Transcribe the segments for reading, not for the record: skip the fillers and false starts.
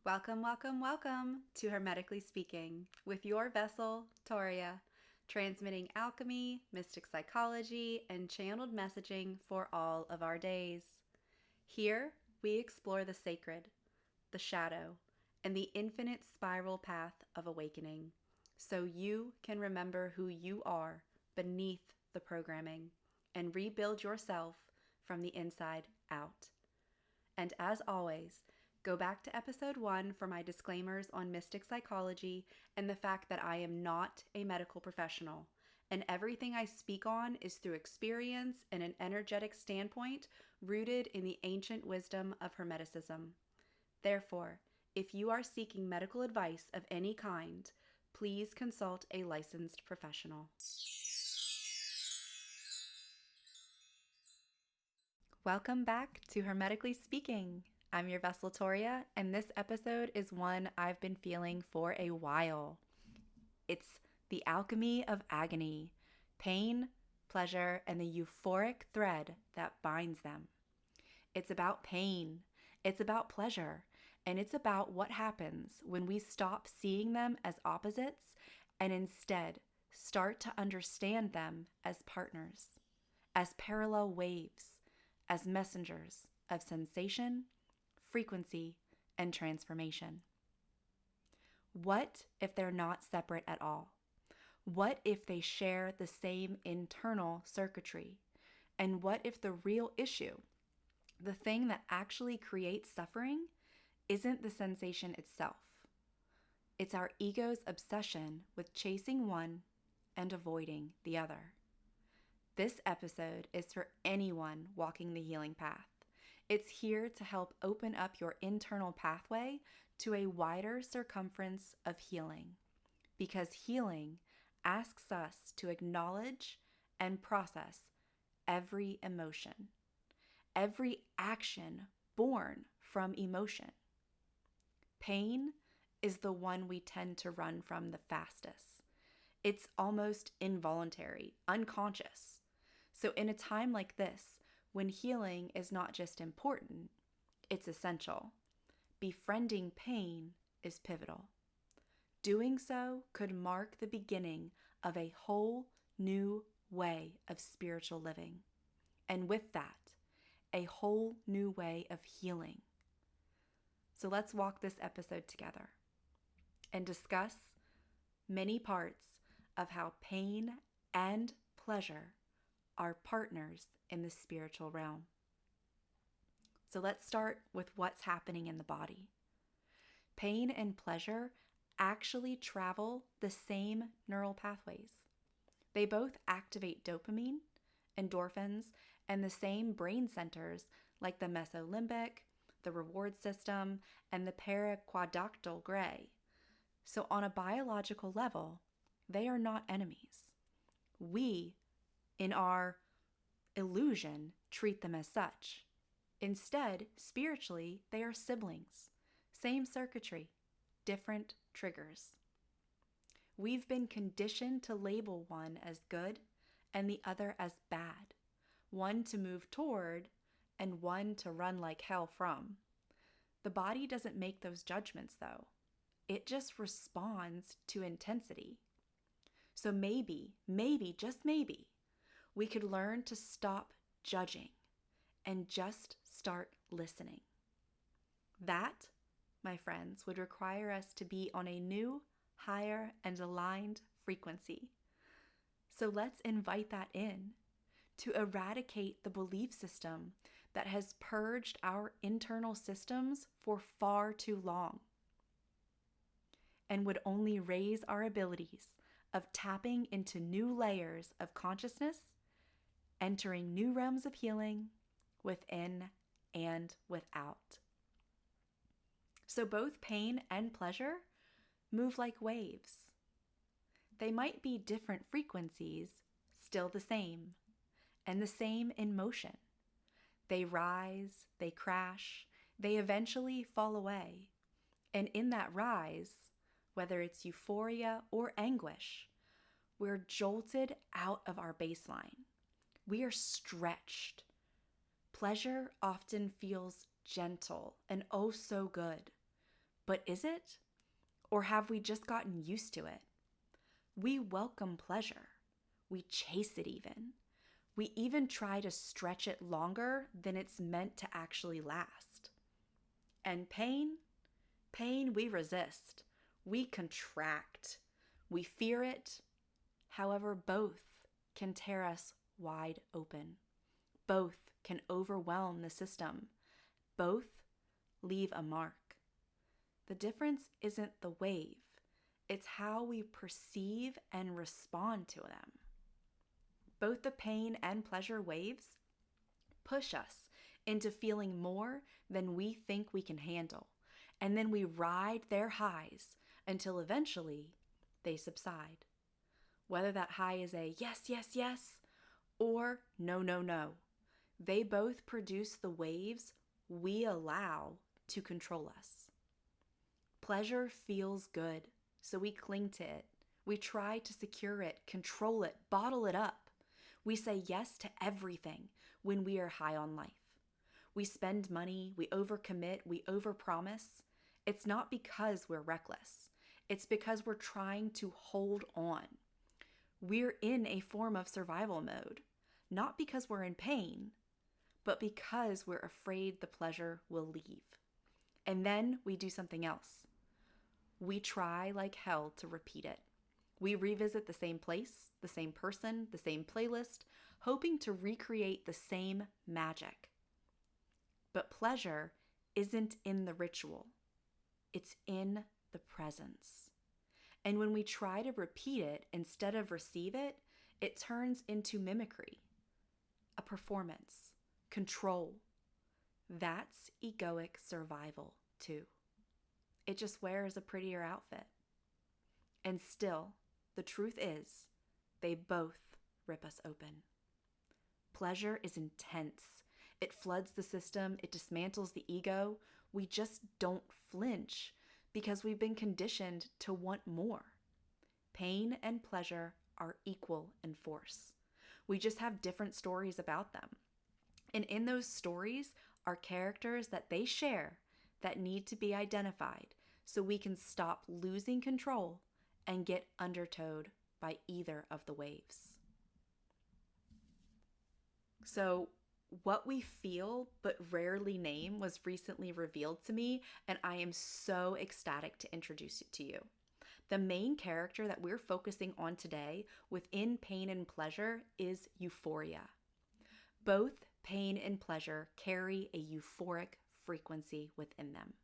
Welcome, welcome, welcome to Hermetically Speaking with your vessel, Toria, transmitting alchemy, mystic psychology, and channeled messaging for all of our days. Here, we explore the sacred, the shadow, and the infinite spiral path of awakening, so you can remember who you are beneath the programming and rebuild yourself from the inside out. And as always, go back to episode 1 for my disclaimers on mystic psychology and the fact that I am not a medical professional, and everything I speak on is through experience and an energetic standpoint rooted in the ancient wisdom of Hermeticism. Therefore, if you are seeking medical advice of any kind, please consult a licensed professional. Welcome back to Hermetically Speaking. I'm your vessel Toria, and this episode is one I've been feeling for a while. It's the alchemy of agony, pain, pleasure, and the euphoric thread that binds them. It's about pain, it's about pleasure, and it's about what happens when we stop seeing them as opposites and instead start to understand them as partners, as parallel waves, as messengers of sensation, frequency, and transformation. What if they're not separate at all? What if they share the same internal circuitry? And what if the real issue, the thing that actually creates suffering, isn't the sensation itself? It's our ego's obsession with chasing one and avoiding the other. This episode is for anyone walking the healing path. It's here to help open up your internal pathway to a wider circumference of healing, because healing asks us to acknowledge and process every emotion, every action born from emotion. Pain is the one we tend to run from the fastest. It's almost involuntary, unconscious. So in a time like this, when healing is not just important, it's essential. Befriending pain is pivotal. Doing so could mark the beginning of a whole new way of spiritual living. And with that, a whole new way of healing. So let's walk this episode together and discuss many parts of how pain and pleasure are partners in the spiritual realm. So let's start with what's happening in the body. Pain and pleasure actually travel the same neural pathways. They both activate dopamine, endorphins, and the same brain centers like the mesolimbic, the reward system, and the paraquadoctal gray. So on a biological level, they are not enemies. We, in our illusion, treat them as such. Instead, spiritually, they are siblings. Same circuitry, different triggers. We've been conditioned to label one as good and the other as bad, one to move toward and one to run like hell from. The body doesn't make those judgments, though. It just responds to intensity. So maybe, just maybe, we could learn to stop judging and just start listening. That, my friends, would require us to be on a new, higher, and aligned frequency. So let's invite that in to eradicate the belief system that has purged our internal systems for far too long and would only raise our abilities of tapping into new layers of consciousness, entering new realms of healing within and without. So both pain and pleasure move like waves. They might be different frequencies, still the same, and the same in motion. They rise, they crash, they eventually fall away. And in that rise, whether it's euphoria or anguish, we're jolted out of our baseline. We are stretched. Pleasure often feels gentle and oh so good. But is it? Or have we just gotten used to it? We welcome pleasure. We chase it even. We even try to stretch it longer than it's meant to actually last. And pain? Pain we resist. We contract. We fear it. However, both can tear us wide open. Both can overwhelm the system. Both leave a mark. The difference isn't the wave. It's how we perceive and respond to them. Both the pain and pleasure waves push us into feeling more than we think we can handle. And then we ride their highs until eventually they subside. Whether that high is a yes, yes, yes, or no, no, no, they both produce the waves we allow to control us. Pleasure feels good, so we cling to it. We try to secure it, control it, bottle it up. We say yes to everything when we are high on life. We spend money, we overcommit, we overpromise. It's not because we're reckless. It's because we're trying to hold on. We're in a form of survival mode, not because we're in pain, but because we're afraid the pleasure will leave. And then we do something else. We try like hell to repeat it. We revisit the same place, the same person, the same playlist, hoping to recreate the same magic. But pleasure isn't in the ritual. It's in the presence. And when we try to repeat it instead of receive it, it turns into mimicry, a performance, control. That's egoic survival too. It just wears a prettier outfit. And still, the truth is, they both rip us open. Pleasure is intense. It floods the system. It dismantles the ego. We just don't flinch because we've been conditioned to want more. Pain and pleasure are equal in force. We just have different stories about them. And in those stories are characters that they share that need to be identified so we can stop losing control and get undertowed by either of the waves. So, what we feel but rarely name was recently revealed to me, and I am so ecstatic to introduce it to you. The main character that we're focusing on today within pain and pleasure is euphoria. Both pain and pleasure carry a euphoric frequency within them.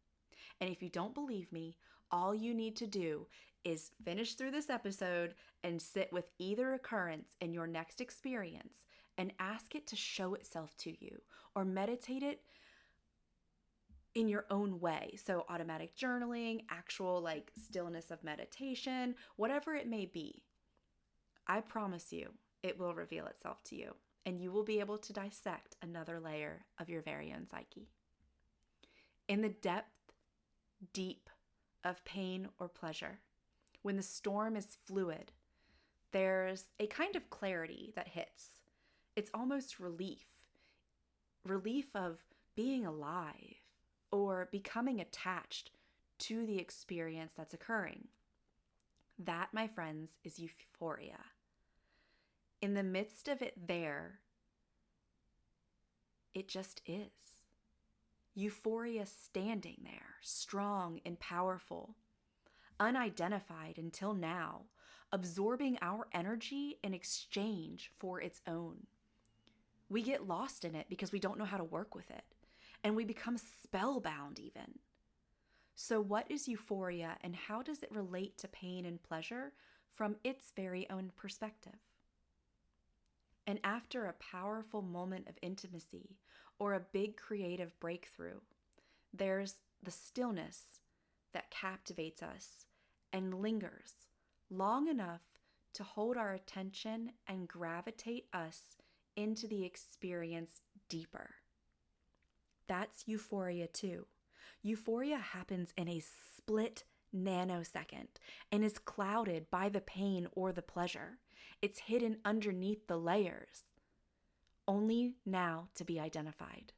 And if you don't believe me, all you need to do is finish through this episode and sit with either occurrence in your next experience and ask it to show itself to you, or meditate it in your own way. So automatic journaling, actual stillness of meditation, whatever it may be. I promise you, it will reveal itself to you, and you will be able to dissect another layer of your very own psyche. In the deep of pain or pleasure, when the storm is fluid, there's a kind of clarity that hits. It's almost relief of being alive or becoming attached to the experience that's occurring. That, my friends, is euphoria. In the midst of it it just is. Euphoria standing there, strong and powerful, unidentified until now, absorbing our energy in exchange for its own. We get lost in it because we don't know how to work with it, and we become spellbound even. So what is euphoria, and how does it relate to pain and pleasure from its very own perspective? And after a powerful moment of intimacy or a big creative breakthrough, there's the stillness that captivates us and lingers long enough to hold our attention and gravitate us into the experience deeper. That's euphoria too. Euphoria happens in a split nanosecond and is clouded by the pain or the pleasure. It's hidden underneath the layers, only now to be identified.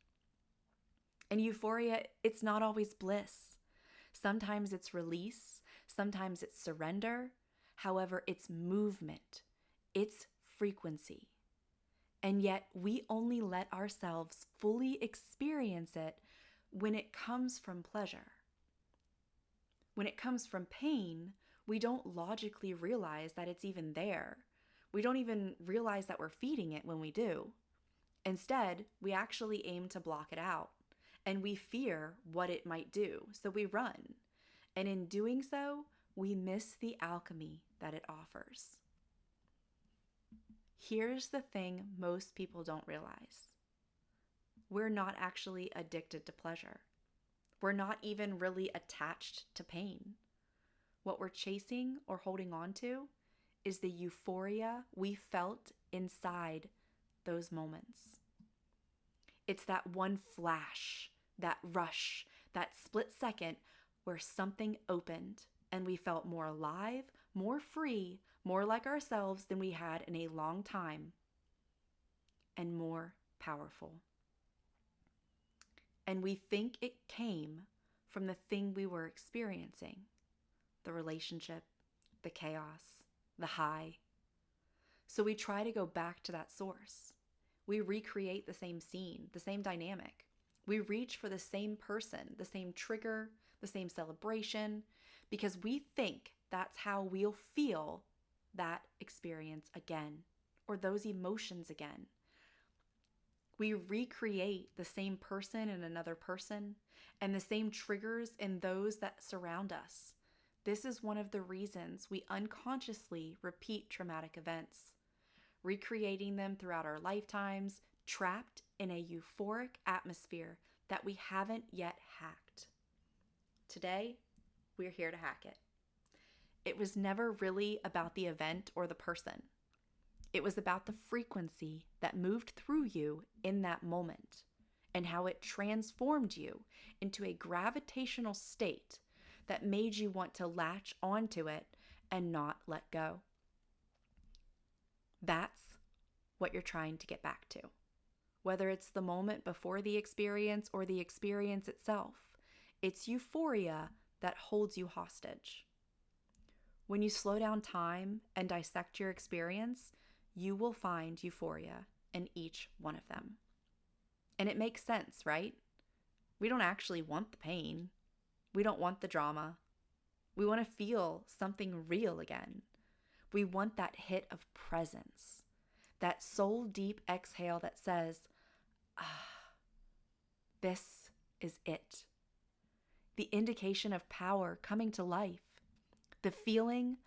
And euphoria, it's not always bliss. Sometimes it's release, sometimes it's surrender. However, it's movement, it's frequency. And yet we only let ourselves fully experience it when it comes from pleasure. When it comes from pain, we don't logically realize that it's even there. We don't even realize that we're feeding it when we do. Instead, we actually aim to block it out, and we fear what it might do, so we run. And in doing so, we miss the alchemy that it offers. Here's the thing most people don't realize. We're not actually addicted to pleasure. We're not even really attached to pain. What we're chasing or holding on to is the euphoria we felt inside those moments. It's that one flash, that rush, that split second where something opened and we felt more alive, more free, more like ourselves than we had in a long time, and more powerful. And we think it came from the thing we were experiencing, the relationship, the chaos, the high. So we try to go back to that source. We recreate the same scene, the same dynamic. We reach for the same person, the same trigger, the same celebration, because we think that's how we'll feel that experience again, or those emotions again. We recreate the same person in another person and the same triggers in those that surround us. This is one of the reasons we unconsciously repeat traumatic events, recreating them throughout our lifetimes, trapped in a euphoric atmosphere that we haven't yet hacked. Today, we're here to hack it. It was never really about the event or the person. It was about the frequency that moved through you in that moment and how it transformed you into a gravitational state that made you want to latch onto it and not let go. That's what you're trying to get back to. Whether it's the moment before the experience or the experience itself, it's euphoria that holds you hostage. When you slow down time and dissect your experience, you will find euphoria in each one of them. And it makes sense, right? We don't actually want the pain. We don't want the drama. We want to feel something real again. We want that hit of presence, that soul deep exhale that says, this is it. The indication of power coming to life, the feeling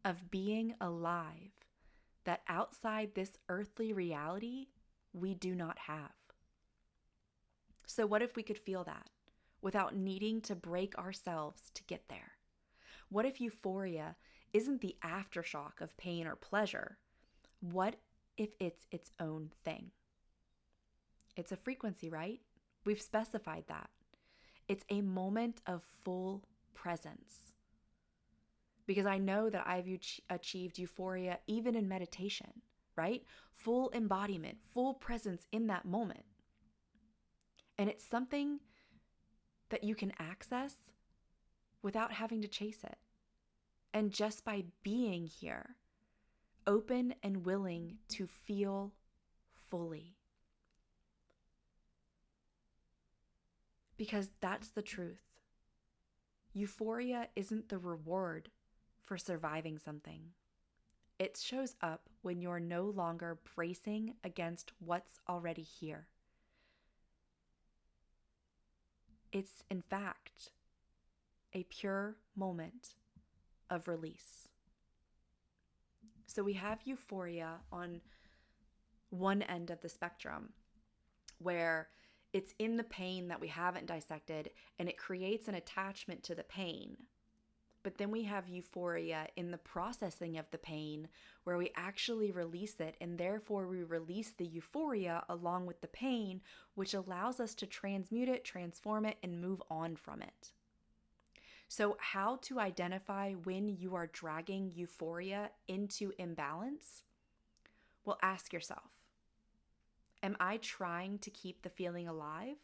of being alive, that outside this earthly reality, we do not have. So what if we could feel that without needing to break ourselves to get there? What if euphoria isn't the aftershock of pain or pleasure? What if it's its own thing? It's a frequency, right? We've specified that. It's a moment of full presence. Because I know that I've achieved euphoria even in meditation, right? Full embodiment, full presence in that moment. And it's something that you can access without having to chase it. And just by being here, open and willing to feel fully. Because that's the truth. Euphoria isn't the reward for surviving something. It shows up when you're no longer bracing against what's already here. It's, in fact, a pure moment of release. So we have euphoria on one end of the spectrum, where it's in the pain that we haven't dissected and it creates an attachment to the pain. But then we have euphoria in the processing of the pain, where we actually release it, and therefore we release the euphoria along with the pain, which allows us to transmute it, transform it, and move on from it. So how to identify when you are dragging euphoria into imbalance? Well, ask yourself, am I trying to keep the feeling alive?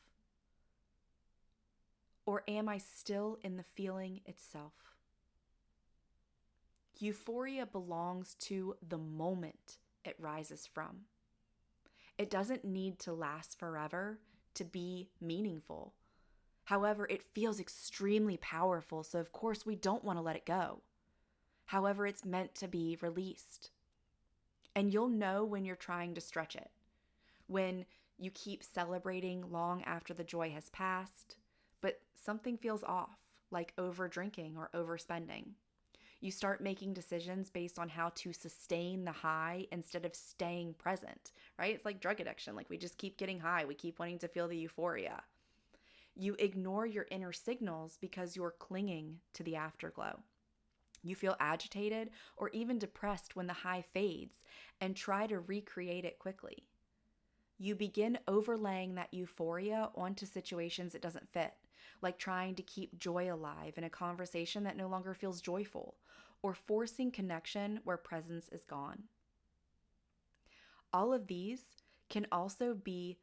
Or am I still in the feeling itself? Euphoria belongs to the moment it rises from. It doesn't need to last forever to be meaningful. However, it feels extremely powerful, so of course we don't want to let it go. However, it's meant to be released. And you'll know when you're trying to stretch it, when you keep celebrating long after the joy has passed, but something feels off, like over drinking or overspending. You start making decisions based on how to sustain the high instead of staying present, right? It's like drug addiction. Like we just keep getting high. We keep wanting to feel the euphoria. You ignore your inner signals because you're clinging to the afterglow. You feel agitated or even depressed when the high fades and try to recreate it quickly. You begin overlaying that euphoria onto situations it doesn't fit, like trying to keep joy alive in a conversation that no longer feels joyful, or forcing connection where presence is gone. All of these can also be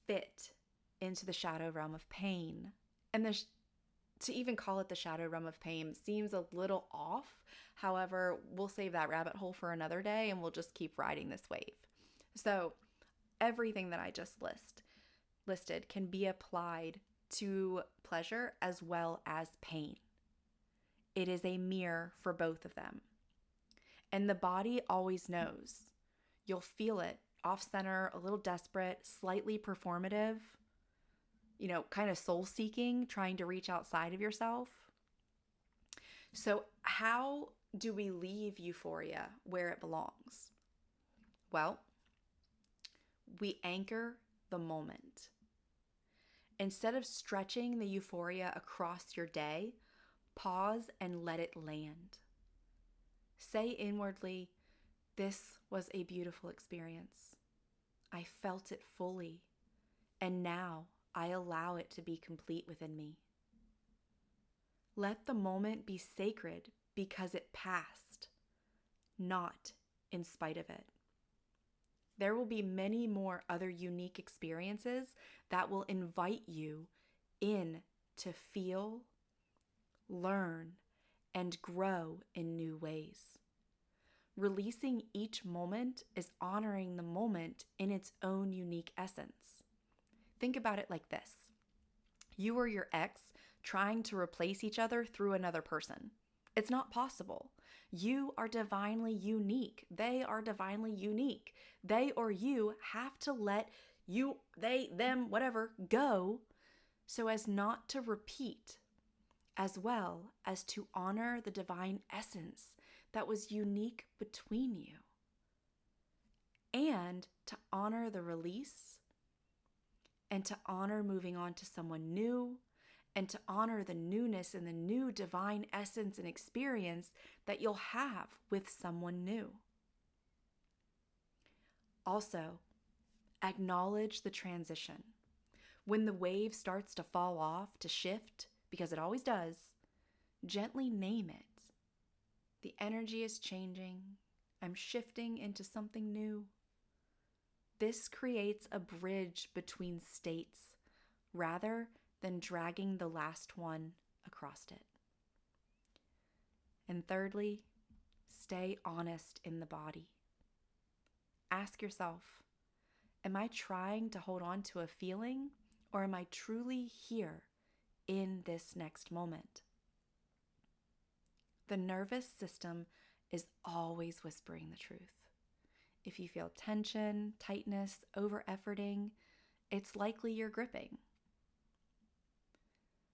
fit into the shadow realm of pain. And to even call it the shadow realm of pain seems a little off. However, we'll save that rabbit hole for another day and we'll just keep riding this wave. So everything that I just listed can be applied to pleasure as well as pain. It is a mirror for both of them. And the body always knows. You'll feel it off-center, a little desperate, slightly performative, kind of soul-seeking, trying to reach outside of yourself. So how do we leave euphoria where it belongs? Well, we anchor the moment. Instead of stretching the euphoria across your day, pause and let it land. Say inwardly, "This was a beautiful experience. I felt it fully, and now I allow it to be complete within me." Let the moment be sacred because it passed, not in spite of it. There will be many more other unique experiences that will invite you in to feel, learn, and grow in new ways. Releasing each moment is honoring the moment in its own unique essence. Think about it like this. You or your ex trying to replace each other through another person. It's not possible. You are divinely unique. They are divinely unique. They or you have to let you, they, them, whatever, go so as not to repeat, as well as to honor the divine essence that was unique between you, and to honor the release, and to honor moving on to someone new, and to honor the newness and the new divine essence and experience that you'll have with someone new. Also, acknowledge the transition. When the wave starts to fall off, to shift, because it always does, gently name it. The energy is changing. I'm shifting into something new. This creates a bridge between states rather than dragging the last one across it. And thirdly, stay honest in the body. Ask yourself, am I trying to hold on to a feeling, or am I truly here in this next moment? The nervous system is always whispering the truth. If you feel tension, tightness, over-efforting, it's likely you're gripping.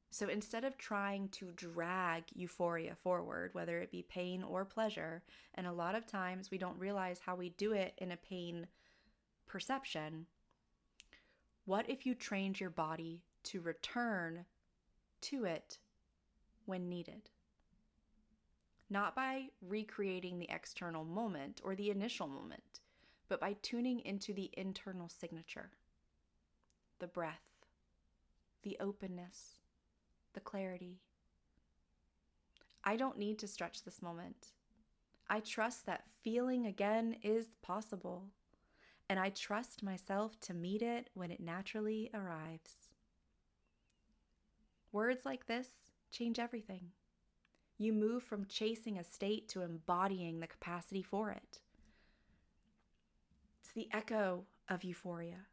So instead of trying to drag euphoria forward, whether it be pain or pleasure, and a lot of times we don't realize how we do it in a pain perception, what if you trained your body to return to it when needed? Not by recreating the external moment or the initial moment, but by tuning into the internal signature, the breath, the openness, the clarity. I don't need to stretch this moment. I trust that feeling again is possible, and I trust myself to meet it when it naturally arrives. Words like this change everything. You move from chasing a state to embodying the capacity for it. It's the echo of euphoria.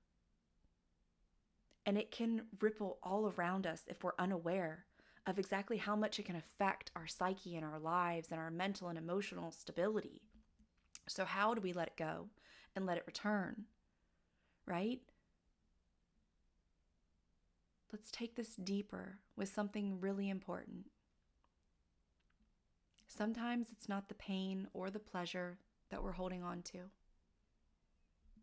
And it can ripple all around us if we're unaware of exactly how much it can affect our psyche and our lives and our mental and emotional stability. So how do we let it go and let it return, right? Let's take this deeper with something really important. Sometimes it's not the pain or the pleasure that we're holding on to.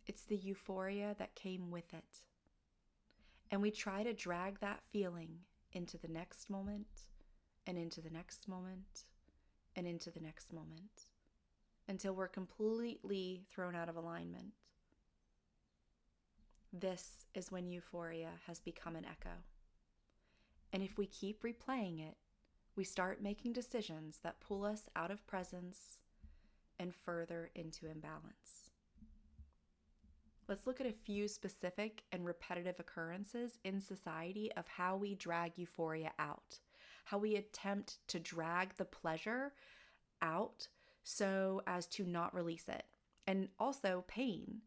It's the euphoria that came with it. And we try to drag that feeling into the next moment and into the next moment and into the next moment until we're completely thrown out of alignment. This is when euphoria has become an echo. And if we keep replaying it, we start making decisions that pull us out of presence and further into imbalance. Let's look at a few specific and repetitive occurrences in society of how we drag euphoria out, how we attempt to drag the pleasure out so as to not release it, and also pain,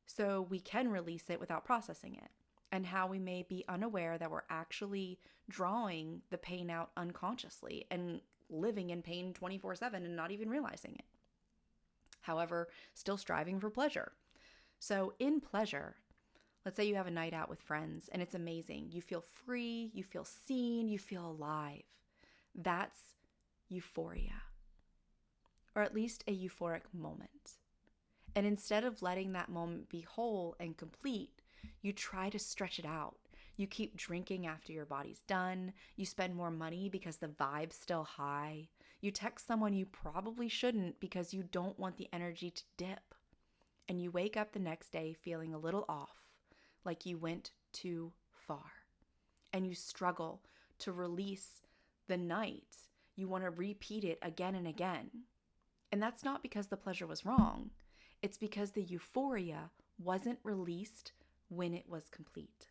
so we can release it without processing it, and how we may be unaware that we're actually drawing the pain out unconsciously and living in pain 24/7 and not even realizing it. However, still striving for pleasure. So in pleasure, let's say you have a night out with friends and it's amazing. You feel free, you feel seen, you feel alive. That's euphoria, or at least a euphoric moment. And instead of letting that moment be whole and complete, you try to stretch it out. You keep drinking after your body's done. You spend more money because the vibe's still high. You text someone you probably shouldn't because you don't want the energy to dip. And you wake up the next day feeling a little off, like you went too far. And you struggle to release the night. You want to repeat it again and again. And that's not because the pleasure was wrong. It's because the euphoria wasn't released when it was complete.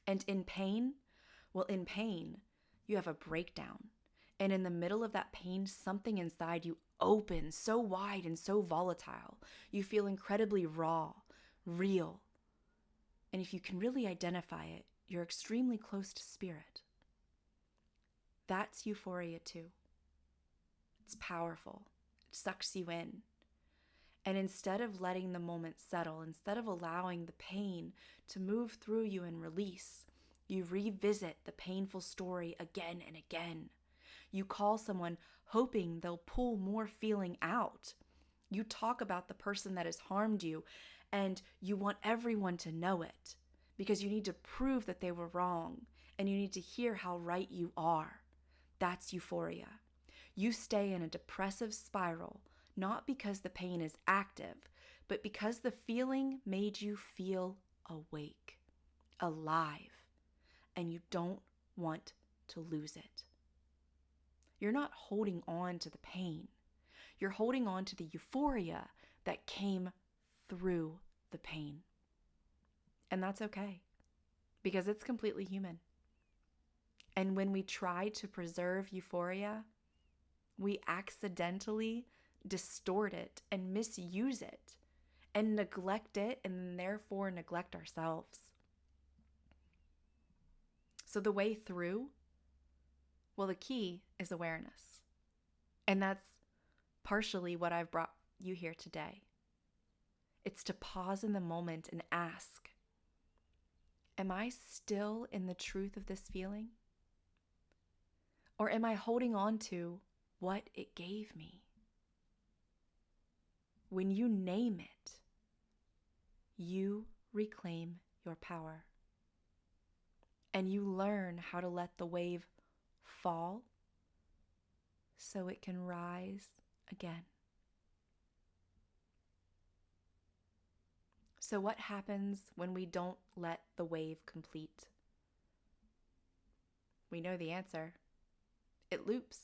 And in pain, you have a breakdown. And in the middle of that pain, something inside you opens so wide and so volatile. You feel incredibly raw, real. And if you can really identify it, you're extremely close to spirit. That's euphoria too. It's powerful. It sucks you in. And instead of letting the moment settle, instead of allowing the pain to move through you and release, you revisit the painful story again and again. You call someone hoping they'll pull more feeling out. You talk about the person that has harmed you, and you want everyone to know it because you need to prove that they were wrong, and you need to hear how right you are. That's euphoria. You stay in a depressive spiral, not because the pain is active, but because the feeling made you feel awake, alive, and you don't want to lose it. You're not holding on to the pain. You're holding on to the euphoria that came through the pain. And that's okay, because it's completely human. And when we try to preserve euphoria, we accidentally distort it and misuse it and neglect it, and therefore neglect ourselves. So the way through, well, the key is awareness. And that's partially what I've brought you here today. It's to pause in the moment and ask, am I still in the truth of this feeling? Or am I holding on to what it gave me? When you name it, you reclaim your power. And you learn how to let the wave fall so it can rise again. So what happens when we don't let the wave complete? We know the answer. It loops.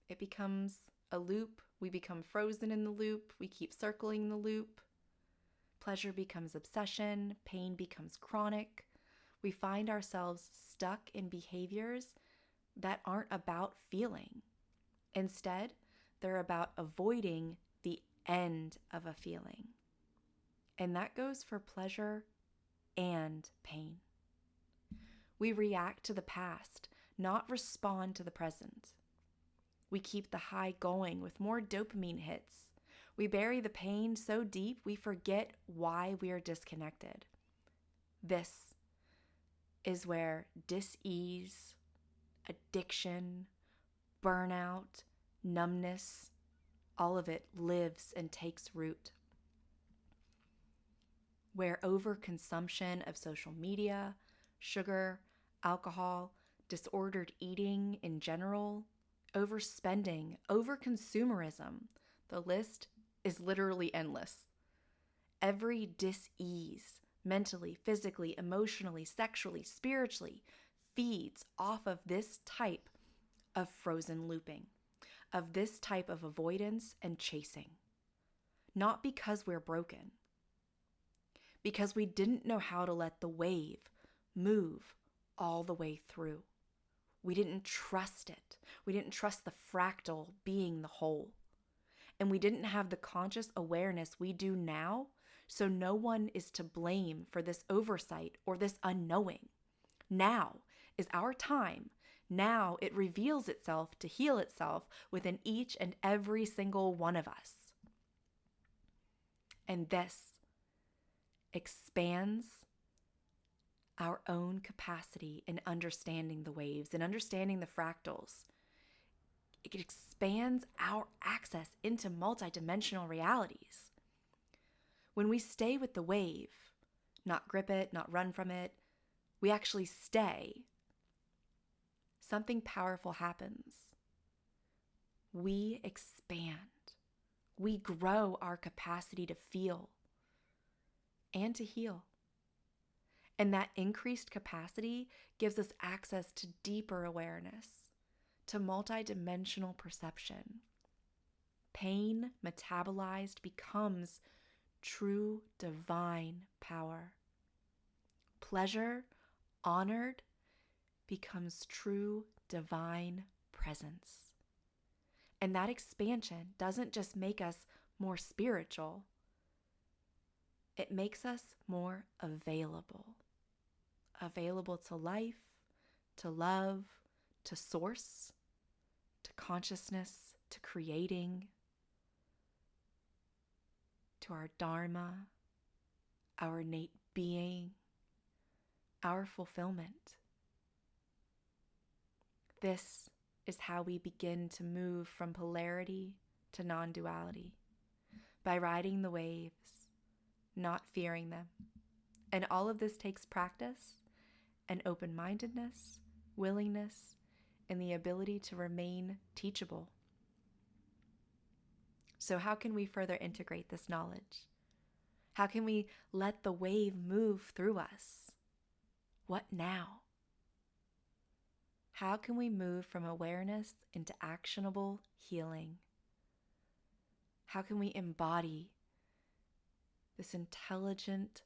It becomes a loop. We become frozen in the loop. We keep circling the loop. Pleasure becomes obsession. Pain becomes chronic. we find ourselves stuck in behaviors that aren't about feeling. Instead, they're about avoiding the end of a feeling. And that goes for pleasure and pain. We react to the past, not respond to the present. We keep the high going with more dopamine hits. We bury the pain so deep we forget why we are disconnected. This is where dis-ease, addiction, burnout, numbness, all of it lives and takes root. Where overconsumption of social media, sugar, alcohol, disordered eating in general, overspending, overconsumerism, the list is literally endless. Every dis-ease, mentally, physically, emotionally, sexually, spiritually, feeds off of this type of frozen looping, of this type of avoidance and chasing. Not because we're broken, because we didn't know how to let the wave move all the way through. We didn't trust it. We didn't trust the fractal being the whole. And we didn't have the conscious awareness we do now, so no one is to blame for this oversight or this unknowing. Now is our time. Now it reveals itself to heal itself within each and every single one of us. And this expands our own capacity in understanding the waves and understanding the fractals. It expands our access into multidimensional realities. When we stay with the wave, not grip it, not run from it, we actually stay, something powerful happens. We expand. We grow our capacity to feel and to heal. And that increased capacity gives us access to deeper awareness, to multidimensional perception. Pain metabolized becomes true divine power. Pleasure honored becomes true divine presence. And that expansion doesn't just make us more spiritual, it makes us more available to life, to love, to source, to consciousness, to creating, to our dharma, our innate being, our fulfillment. This is how we begin to move from polarity to non-duality, by riding the waves, not fearing them. And all of this takes practice and open-mindedness, willingness, and the ability to remain teachable. So how can we further integrate this knowledge? How can we let the wave move through us? What now? How can we move from awareness into actionable healing? How can we embody this intelligent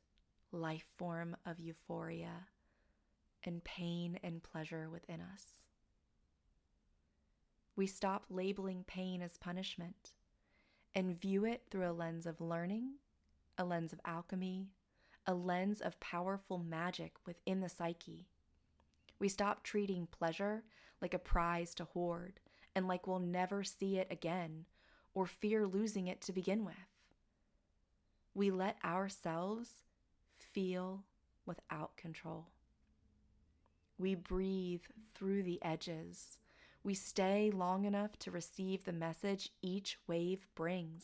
life form of euphoria and pain and pleasure within us? We stop labeling pain as punishment and view it through a lens of learning, a lens of alchemy, a lens of powerful magic within the psyche. We stop treating pleasure like a prize to hoard and like we'll never see it again or fear losing it to begin with. We let ourselves feel without control. We breathe through the edges. We stay long enough to receive the message each wave brings,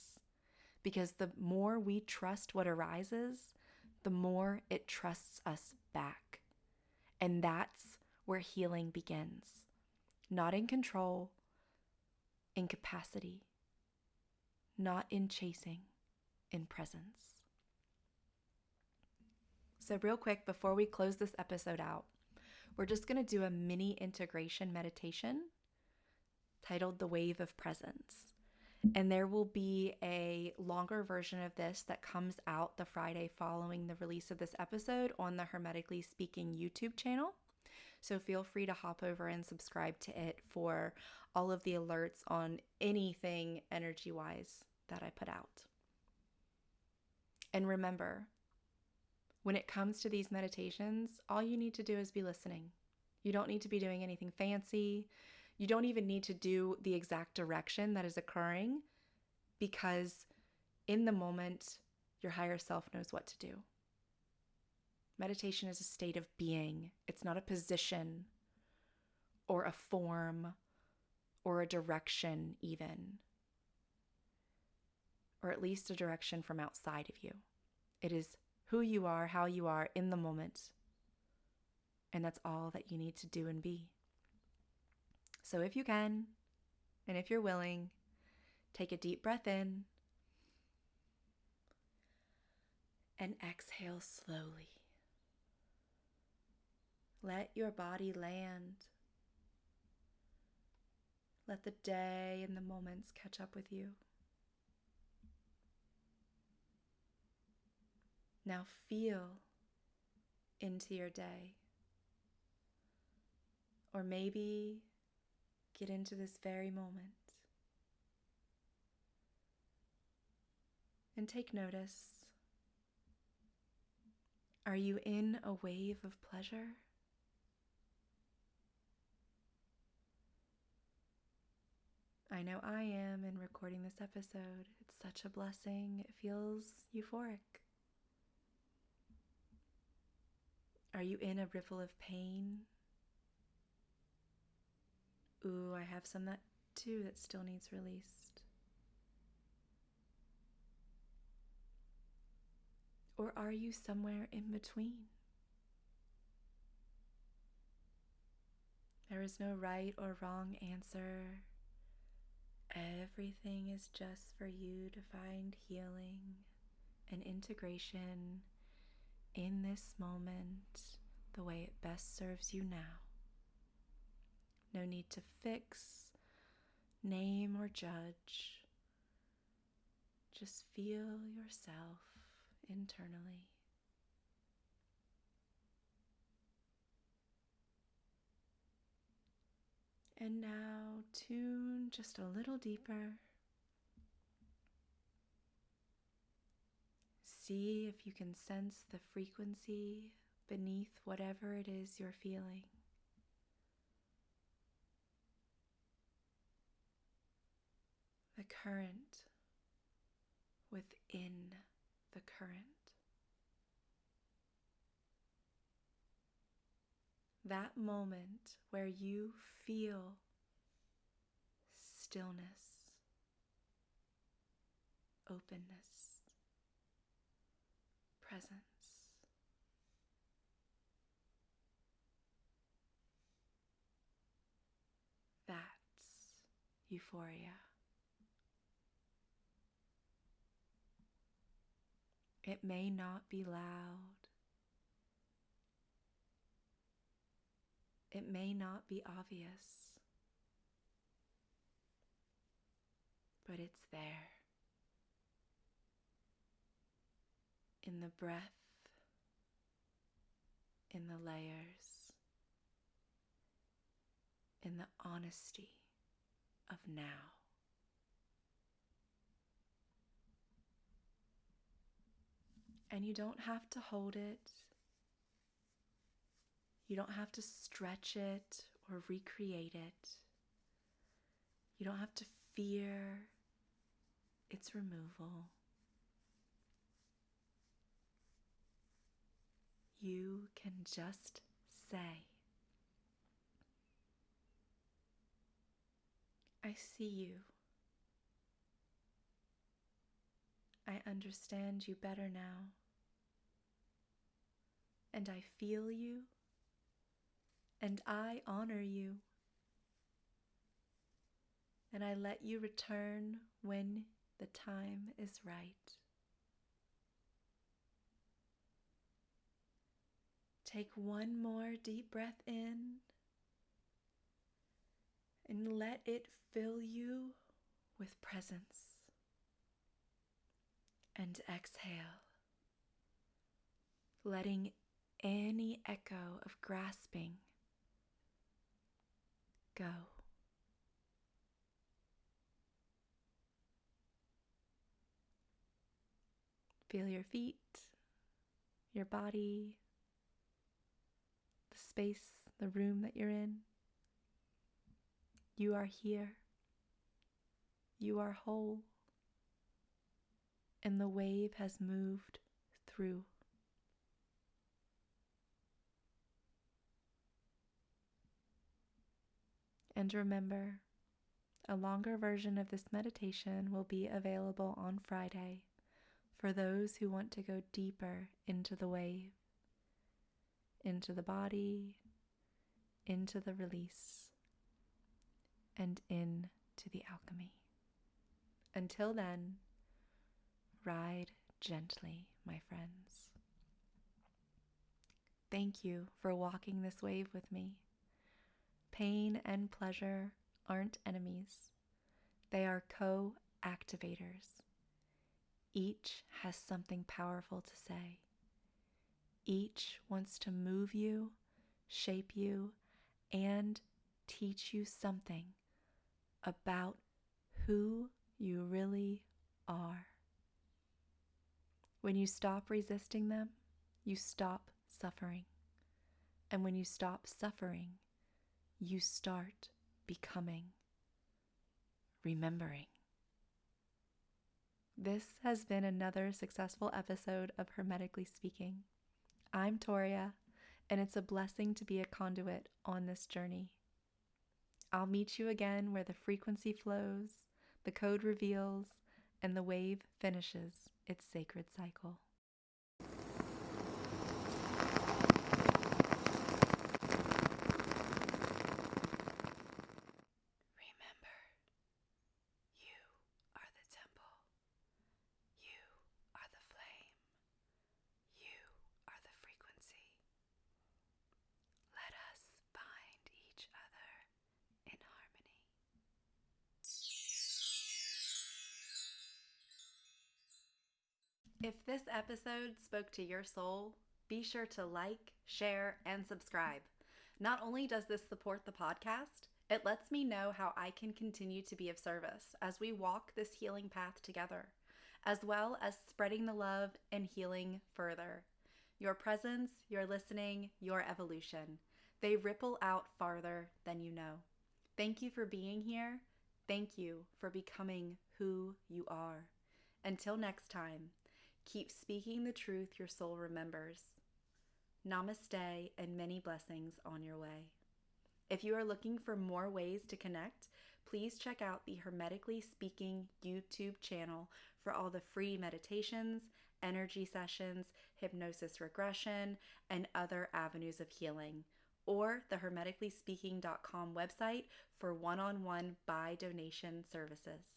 because the more we trust what arises, the more it trusts us back. And that's where healing begins. Not in control, in capacity. Not in chasing, in presence. So real quick, before we close this episode out, we're just going to do a mini integration meditation titled The Wave of Presence. And there will be a longer version of this that comes out the Friday following the release of this episode on the Hermetically Speaking YouTube channel. So feel free to hop over and subscribe to it for all of the alerts on anything energy-wise that I put out. And remember, when it comes to these meditations, all you need to do is be listening. You don't need to be doing anything fancy. You don't even need to do the exact direction that is occurring, because in the moment, your higher self knows what to do. Meditation is a state of being. It's not a position or a form or a direction even, or at least a direction from outside of you. It is who you are, how you are in the moment. And that's all that you need to do and be. So if you can, and if you're willing, take a deep breath in and exhale slowly. Let your body land. Let the day and the moments catch up with you. Now feel into your day. Or maybe get into this very moment. And take notice. Are you in a wave of pleasure? I know I am in recording this episode. It's such a blessing. It feels euphoric. Are you in a ripple of pain? Ooh, I have some that too that still needs released. Or are you somewhere in between? There is no right or wrong answer. Everything is just for you to find healing and integration in this moment the way it best serves you now. No need to fix, name, or judge. Just feel yourself internally. And now tune just a little deeper. See if you can sense the frequency beneath whatever it is you're feeling. The current within the current. That moment where you feel stillness, openness, presence. That's euphoria. It may not be loud. It may not be obvious, but it's there. In the breath, in the layers, in the honesty of now. And you don't have to hold it. You don't have to stretch it or recreate it. You don't have to fear its removal. You can just say, I see you. I understand you better now. And I feel you. And I honor you. And I let you return when the time is right. Take one more deep breath in and let it fill you with presence. And exhale, letting any echo of grasping go. Feel your feet, your body, the space, the room that you're in. You are here. You are whole. And the wave has moved through. And remember, a longer version of this meditation will be available on Friday for those who want to go deeper into the wave, into the body, into the release, and into the alchemy. Until then, ride gently, my friends. Thank you for walking this wave with me. Pain and pleasure aren't enemies. They are co-activators. Each has something powerful to say. Each wants to move you, shape you, and teach you something about who you really are. When you stop resisting them, you stop suffering. And when you stop suffering, you start becoming, remembering. This has been another successful episode of Hermetically Speaking. I'm Toria, and it's a blessing to be a conduit on this journey. I'll meet you again where the frequency flows, the code reveals, and the wave finishes its sacred cycle. Remember, you are the temple. You are the flame. You are the frequency. Let us find each other in harmony. If this episode spoke to your soul, be sure to like, share, and subscribe. Not only does this support the podcast, it lets me know how I can continue to be of service as we walk this healing path together, as well as spreading the love and healing further. Your presence, your listening, your evolution, they ripple out farther than you know. Thank you for being here. Thank you for becoming who you are. Until next time, keep speaking the truth your soul remembers. Namaste and many blessings on your way. If you are looking for more ways to connect, please check out the Hermetically Speaking YouTube channel for all the free meditations, energy sessions, hypnosis regression, and other avenues of healing, or the hermeticcallyspeaking.com website for one-on-one by donation services.